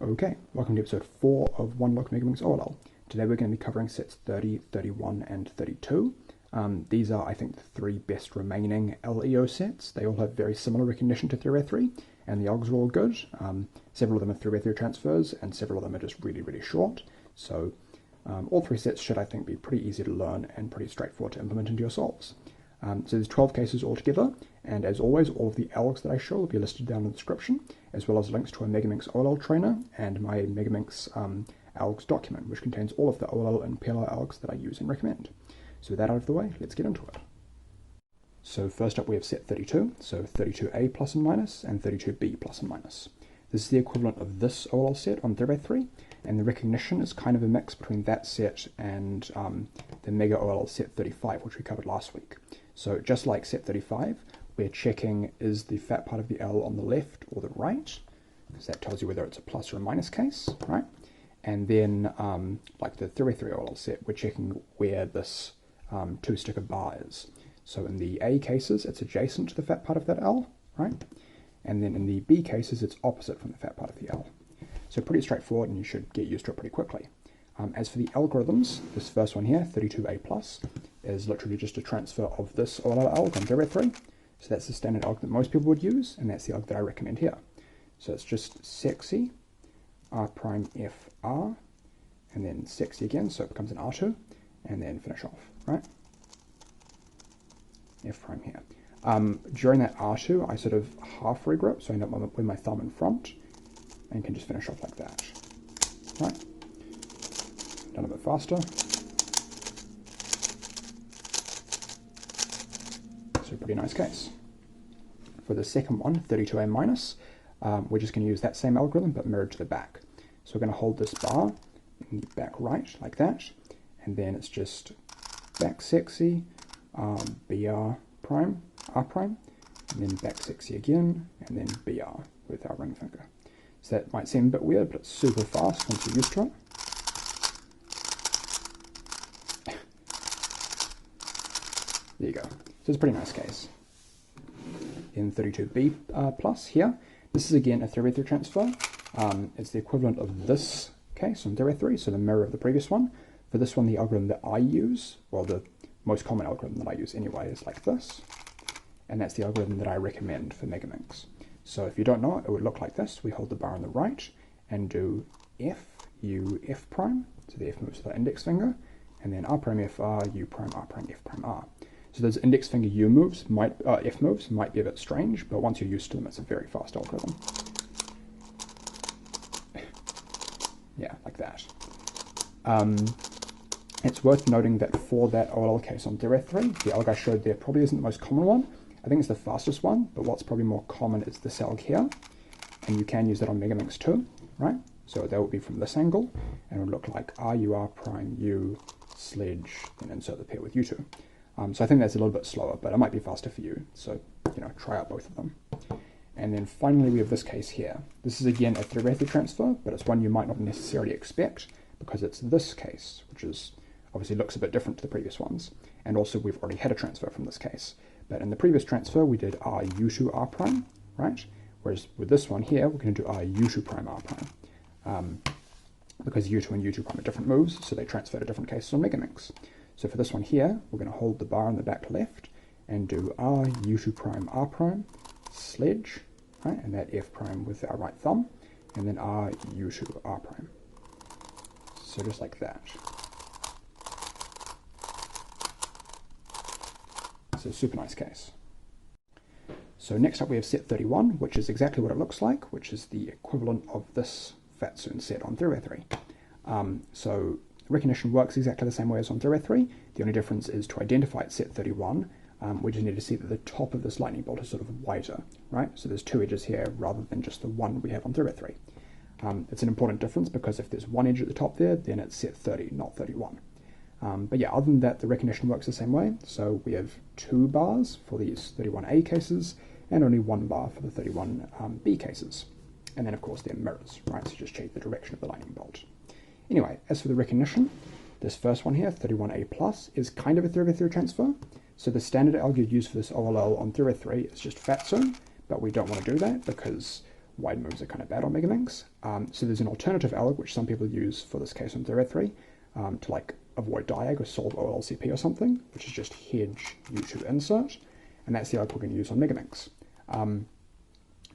Okay, welcome to episode 4 of One Look Megaminx OLL. Today we're going to be covering sets 30, 31, and 32. These are, I think, the three best remaining LEO sets. They all have very similar recognition to 3x3, and the Algs are all good. Several of them are 3x3 transfers, and several of them are just really, really short. So all three sets should, I think, be pretty easy to learn and pretty straightforward to implement into your solves. So there's 12 cases altogether, and as always, all of the Algs that I show will be listed down in the description, as well as links to a Megaminx OLL Trainer and my Megaminx Algs document, which contains all of the OLL and PLR Algs that I use and recommend. So with that out of the way, let's get into it. So first up we have set 32, so 32A plus and minus, and 32B plus and minus. This is the equivalent of this OLL set on 3x3, and the recognition is kind of a mix between that set and the Mega OLL set 35, which we covered last week. So just like set 35, we're checking is the fat part of the L on the left or the right, because that tells you whether it's a plus or a minus case, right? And then, like the 3x3 OLL set, we're checking where this two-sticker bar is. So in the A cases, it's adjacent to the fat part of that L, right? And then in the B cases, it's opposite from the fat part of the L. So pretty straightforward, and you should get used to it pretty quickly. As for the algorithms, this first one here, 32A plus, is literally just a transfer of this OLL alg on 3x3. So that's the standard alg that most people would use, and that's the alg that I recommend here. So it's just sexy, R prime F R, and then sexy again, so it becomes an R2, and then finish off, right? F prime here. During that R2, I sort of half regrip, so I end up with my thumb in front, and can just finish off like that, right? Done a bit faster. So pretty nice case. For the second one, 32A minus, we're just going to use that same algorithm but mirrored to the back. So we're going to hold this bar in the back right like that, and then it's just back sexy, BR prime, R prime, and then back sexy again, and then BR with our ring finger. So that might seem a bit weird, but it's super fast once you're used to it. There you go. So it's a pretty nice case. In 32B plus here, this is again a 3x3 transfer. It's the equivalent of this case on 3x3, so the mirror of the previous one. For this one, the algorithm that I use, well, the most common algorithm that I use anyway, is like this. And that's the algorithm that I recommend for Megaminx. So if you don't know it, it would look like this. We hold the bar on the right and do F, U, F prime. So the F moves with our index finger. And then R prime, F, R, U prime, R prime, F prime, R. So those index finger U moves, F moves, might be a bit strange, but once you're used to them, it's a very fast algorithm. Yeah, like that. It's worth noting that for that OLL case on 3x3, the alg I showed there probably isn't the most common one. I think it's the fastest one, but what's probably more common is this alg here. And you can use that on Megaminx too, right? So that would be from this angle, and it would look like RUR prime U sledge, and insert the pair with U2. So I think that's a little bit slower, but it might be faster for you. So, try out both of them. And then finally we have this case here. This is again a 3x3 transfer, but it's one you might not necessarily expect because it's this case, which is obviously looks a bit different to the previous ones. And also we've already had a transfer from this case. But in the previous transfer we did R U2 R prime, right? Whereas with this one here, we're going to do R U2 prime R prime. Because U2 and U2 prime are different moves, so they transfer to different cases on Megaminx. So for this one here, we're going to hold the bar on the back left and do R U2 prime R prime, sledge, right, and that F prime with our right thumb, and then R U2 R prime. So just like that. So super nice case. So next up we have set 31, which is exactly what it looks like, which is the equivalent of this Fatsoon set on 3x3. So recognition works exactly the same way as on 3x3. The only difference is to identify it set 31, we just need to see that the top of this lightning bolt is sort of whiter, right? So there's two edges here rather than just the one we have on 3x3. It's an important difference because if there's one edge at the top there, then it's set 30, not 31. But yeah, other than that, the recognition works the same way. So we have 2 bars for these 31A cases and only 1 bar for the 31B cases. And then of course they're mirrors, right? So just change the direction of the lightning bolt. Anyway, as for the recognition, this first one here, 31A plus, is kind of a 3x3 transfer. So the standard alg you'd use for this OLL on 3x3 is just Fatsoon, but we don't want to do that because wide moves are kind of bad on Megaminx. So there's an alternative alg, which some people use for this case on thread 3, to like avoid diag or solve OLCP or something, which is just hedge U2 insert, and that's the alg we're going to use on Megaminx.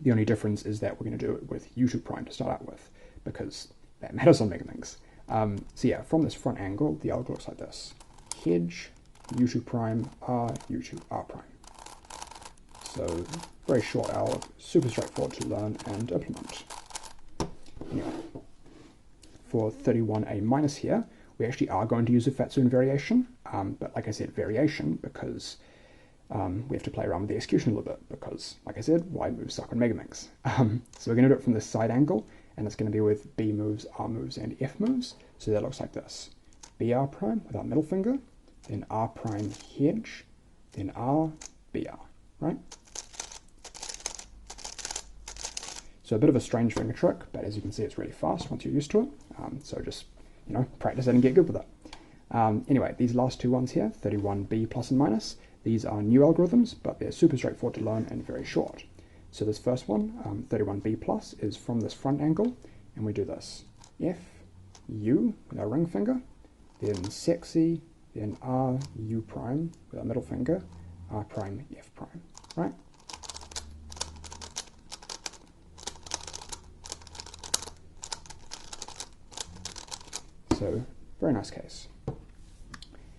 The only difference is that we're going to do it with U2 prime to start out with, because that matters on Megaminx. So yeah, from this front angle, the alg looks like this. Hedge, U2 prime, R, U2, R prime. So very short alg, super straightforward to learn and implement. Anyway, for 31A minus here, we actually are going to use a fat zone variation, but like I said, variation because we have to play around with the execution a little bit because, like I said, wide moves suck on Megaminx. So we're going to do it from this side angle, and it's going to be with B moves, R moves, and F moves. So that looks like this. BR prime without middle finger, then R prime hedge, then R, BR, right? So a bit of a strange finger trick, but as you can see, it's really fast once you're used to it. So just, practice it and get good with it. Anyway, these last two ones here, 31B plus and minus, these are new algorithms, but they're super straightforward to learn and very short. So this first one, 31B plus, is from this front angle, and we do this. F, U, with our ring finger, then sexy, then R, U prime, with our middle finger, R prime, F prime, right? So, very nice case.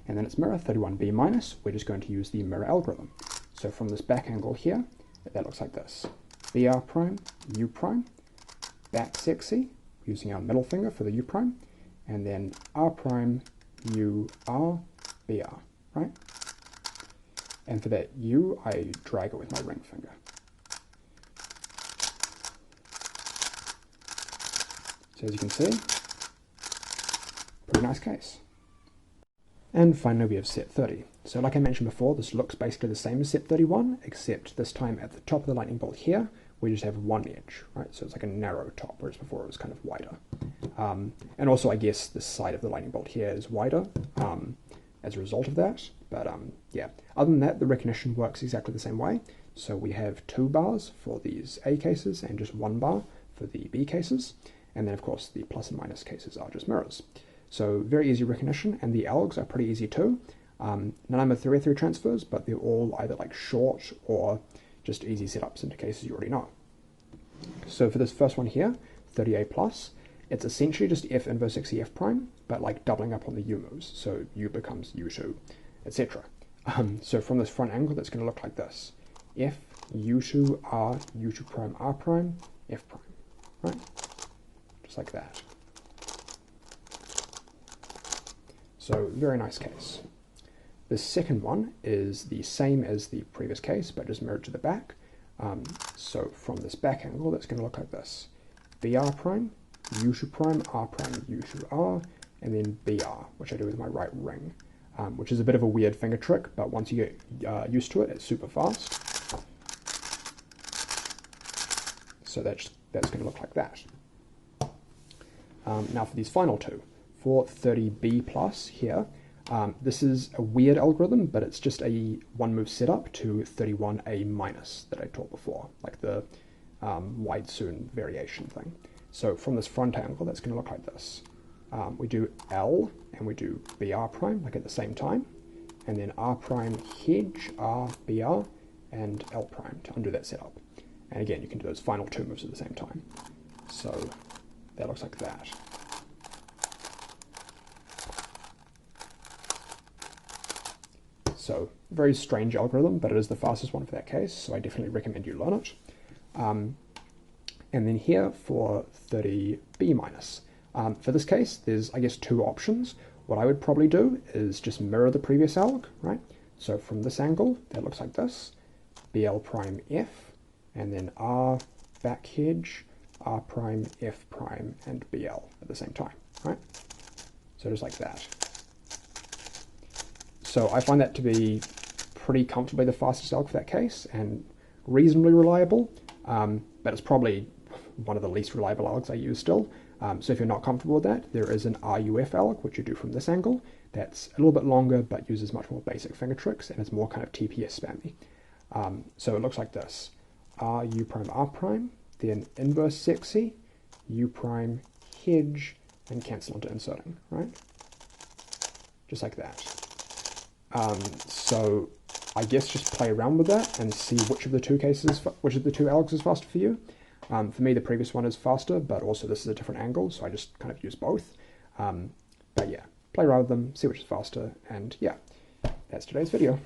And then it's mirror, 31B minus, we're just going to use the mirror algorithm. So from this back angle here, that looks like this. BR prime, U prime, back sexy, using our middle finger for the U prime, and then R prime, U, R, BR, right? And for that U, I drag it with my ring finger. So as you can see, pretty nice case. And finally we have set 30. So like I mentioned before, this looks basically the same as set 31, except this time at the top of the lightning bolt here, we just have one edge, right? So it's like a narrow top, whereas before it was kind of wider. And also I guess the side of the lightning bolt here is wider as a result of that. But yeah, other than that, the recognition works exactly the same way. So we have 2 bars for these A cases and just 1 bar for the B cases. And then of course the plus and minus cases are just mirrors. So very easy recognition, and the algs are pretty easy too. None of them are 3 transfers, but they're all either like short or just easy setups into cases you already know. So for this first one here, 30A plus, it's essentially just F inverse XE F prime, but like doubling up on the U moves. So U becomes U2, etc. So from this front angle, that's going to look like this. F, U2, R, U2 prime, R prime, F prime, right? Just like that. So very nice case. The second one is the same as the previous case, but just mirrored to the back. So from this back angle, that's going to look like this. BR prime, U2 prime, R prime, U2 R, and then BR, which I do with my right ring, which is a bit of a weird finger trick, but once you get used to it, it's super fast. So that's going to look like that. Now for these final two. For 30B plus here, this is a weird algorithm, but it's just a 1-move setup to 31A minus that I taught before, like the wide soon variation thing. So from this front angle, that's going to look like this. We do L and we do BR prime, like at the same time, and then R prime hedge, R, BR, and L prime to undo that setup. And again, you can do those final 2 moves at the same time. So that looks like that. So, very strange algorithm, but it is the fastest one for that case, so I definitely recommend you learn it. And then here for 30B minus. For this case, there's, I guess, 2 options. What I would probably do is just mirror the previous alg, right? So from this angle, that looks like this. BL prime F, and then R back hedge, R prime, F prime, and BL at the same time, right? So just like that. So I find that to be pretty comfortably the fastest alg for that case, and reasonably reliable, but it's probably one of the least reliable algs I use still. So if you're not comfortable with that, there is an RUF alg, which you do from this angle. That's a little bit longer, but uses much more basic finger tricks, and it's more kind of TPS spammy. So it looks like this. R, U prime, R prime, then inverse sexy, U prime, hedge, and cancel into inserting, right? Just like that. So I guess just play around with that and see which of the two algs is faster for you. For me, the previous one is faster, but also this is a different angle, so I just kind of use both. But yeah, play around with them, see which is faster, and yeah, that's today's video.